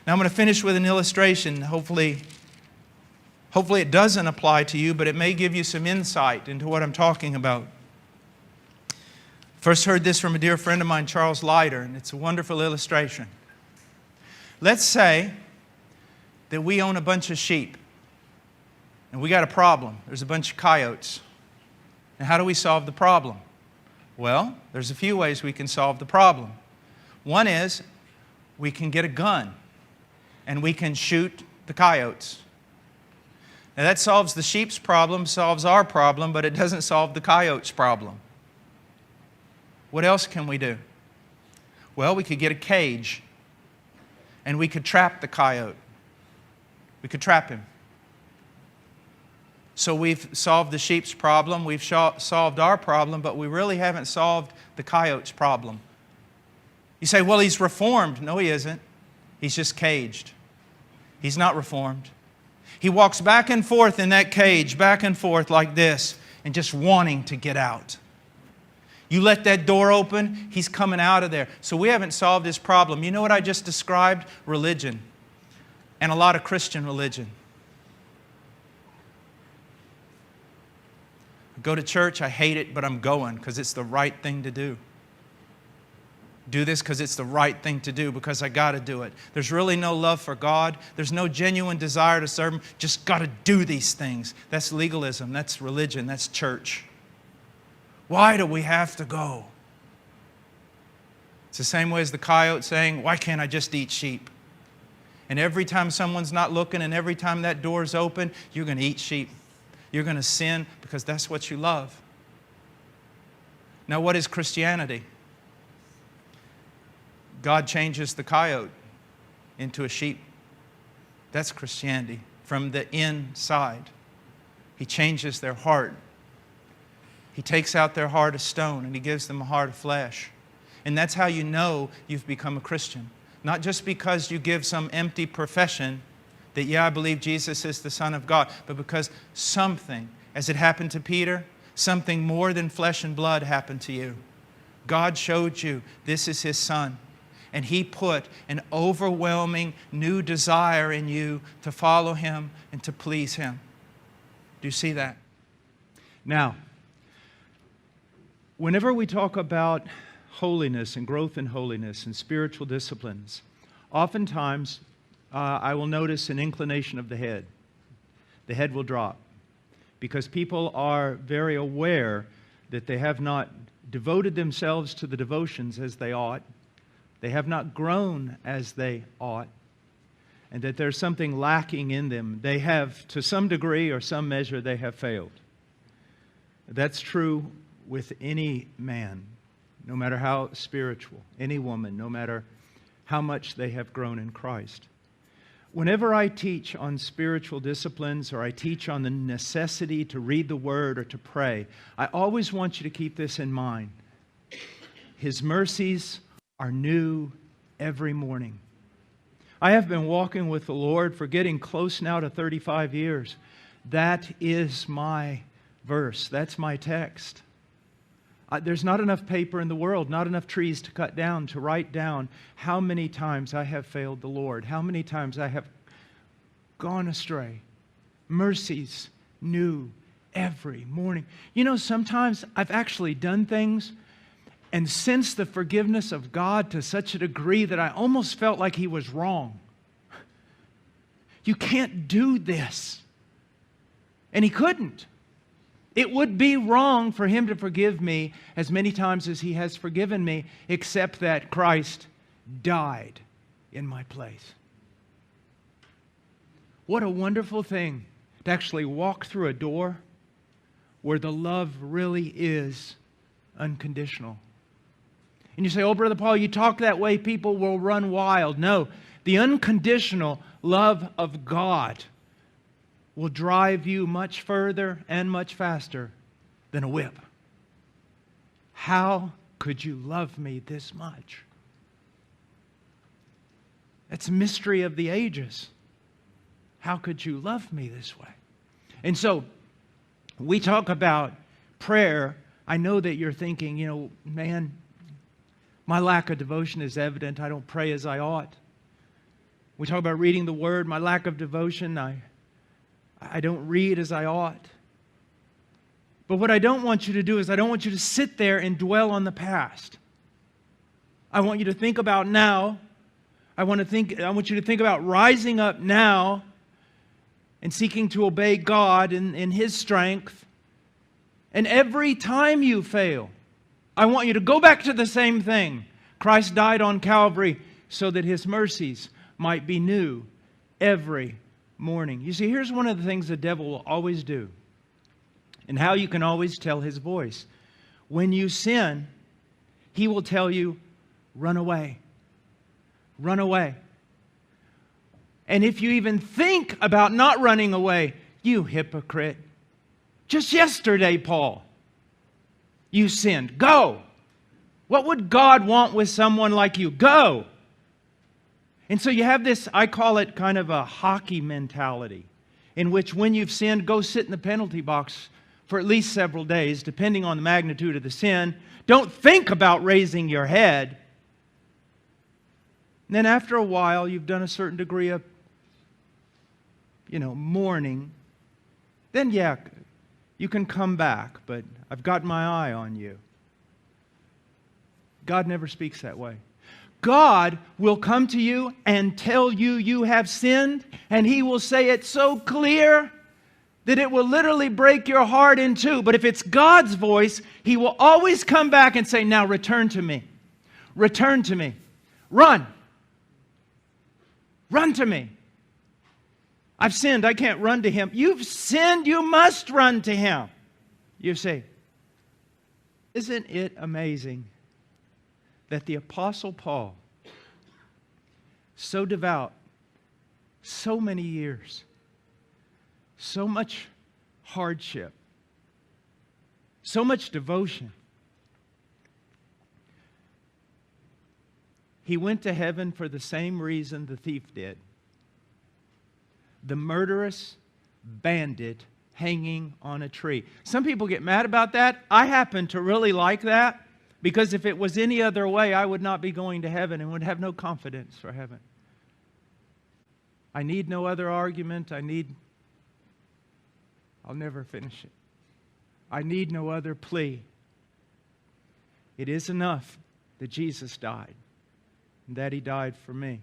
Now I'm going to finish with an illustration. Hopefully it doesn't apply to you, but it may give you some insight into what I'm talking about. First heard this from a dear friend of mine, Charles Leiter, and it's a wonderful illustration. Let's say that we own a bunch of sheep, and we got a problem. There's a bunch of coyotes. Now, how do we solve the problem? Well, there's a few ways we can solve the problem. One is we can get a gun, and we can shoot the coyotes. Now, that solves the sheep's problem, solves our problem, but it doesn't solve the coyote's problem. What else can we do? Well, we could get a cage, and we could trap the coyote. We could trap him. So we've solved the sheep's problem, we've solved our problem, but we really haven't solved the coyote's problem. You say, well, he's reformed. No, he isn't. He's just caged. He's not reformed. He walks back and forth in that cage, back and forth like this, and just wanting to get out. You let that door open, he's coming out of there. So we haven't solved his problem. You know what I just described? Religion. And a lot of Christian religion. I go to church, I hate it, but I'm going because it's the right thing to do. Do this because it's the right thing to do, because I got to do it. There's really no love for God. There's no genuine desire to serve Him. Just got to do these things. That's legalism. That's religion. That's church. Why do we have to go? It's the same way as the coyote saying, why can't I just eat sheep? And every time someone's not looking and every time that door's open, you're going to eat sheep. You're going to sin because that's what you love. Now, what is Christianity? God changes the coyote into a sheep. That's Christianity from the inside. He changes their heart. He takes out their heart of stone and He gives them a heart of flesh. And that's how you know you've become a Christian. Not just because you give some empty profession that, yeah, I believe Jesus is the Son of God, but because something, as it happened to Peter, something more than flesh and blood happened to you. God showed you this is His Son. And He put an overwhelming new desire in you to follow Him and to please Him. Do you see that? Now, whenever we talk about holiness and growth in holiness and spiritual disciplines, oftentimes I will notice an inclination of the head. The head will drop because people are very aware that they have not devoted themselves to the devotions as they ought. They have not grown as they ought, and that there's something lacking in them. They have, to some degree or some measure, they have failed. That's true with any man, no matter how spiritual, any woman, no matter how much they have grown in Christ. Whenever I teach on spiritual disciplines or I teach on the necessity to read the Word or to pray, I always want you to keep this in mind. His mercies are new every morning. I have been walking with the Lord for getting close now to 35 years. That is my verse. That's my text. There's not enough paper in the world, not enough trees to cut down, to write down how many times I have failed the Lord, how many times I have gone astray. Mercies new every morning. You know, sometimes I've actually done things and sensed the forgiveness of God to such a degree that I almost felt like He was wrong. You can't do this. And He couldn't. It would be wrong for Him to forgive me as many times as He has forgiven me, except that Christ died in my place. What a wonderful thing to actually walk through a door where the love really is unconditional. And you say, oh, Brother Paul, you talk that way, people will run wild. No, the unconditional love of God will drive you much further and much faster than a whip. How could you love me this much? That's a mystery of the ages. How could you love me this way? And so, we talk about prayer. I know that you're thinking, man, my lack of devotion is evident. I don't pray as I ought. We talk about reading the Word, my lack of devotion. I don't read as I ought. But what I don't want you to do is I don't want you to sit there and dwell on the past. I want you to think about now. I want you to think about rising up now and seeking to obey God in His strength. And every time you fail, I want you to go back to the same thing. Christ died on Calvary so that His mercies might be new every morning. You see, here's one of the things the devil will always do, and how you can always tell his voice. When you sin, he will tell you, run away. Run away. And if you even think about not running away, you hypocrite. Just yesterday, Paul, you sinned. Go. What would God want with someone like you? Go. And so you have this, I call it kind of a hockey mentality, in which when you've sinned, go sit in the penalty box for at least several days, depending on the magnitude of the sin. Don't think about raising your head. And then after a while, you've done a certain degree of, mourning. Then, you can come back, but I've got my eye on you. God never speaks that way. God will come to you and tell you you have sinned, and He will say it so clear that it will literally break your heart in two. But if it's God's voice, He will always come back and say, now return to me. Return to me. Run. Run to me. I've sinned. I can't run to Him. You've sinned. You must run to Him. You say, isn't it amazing that the Apostle Paul, so devout, so many years, so much hardship, so much devotion, he went to heaven for the same reason the thief did. The murderous bandit hanging on a tree. Some people get mad about that. I happen to really like that, because if it was any other way, I would not be going to heaven and would have no confidence for heaven. I need no other argument. I'll never finish it. I need no other plea. It is enough that Jesus died, and that He died for me.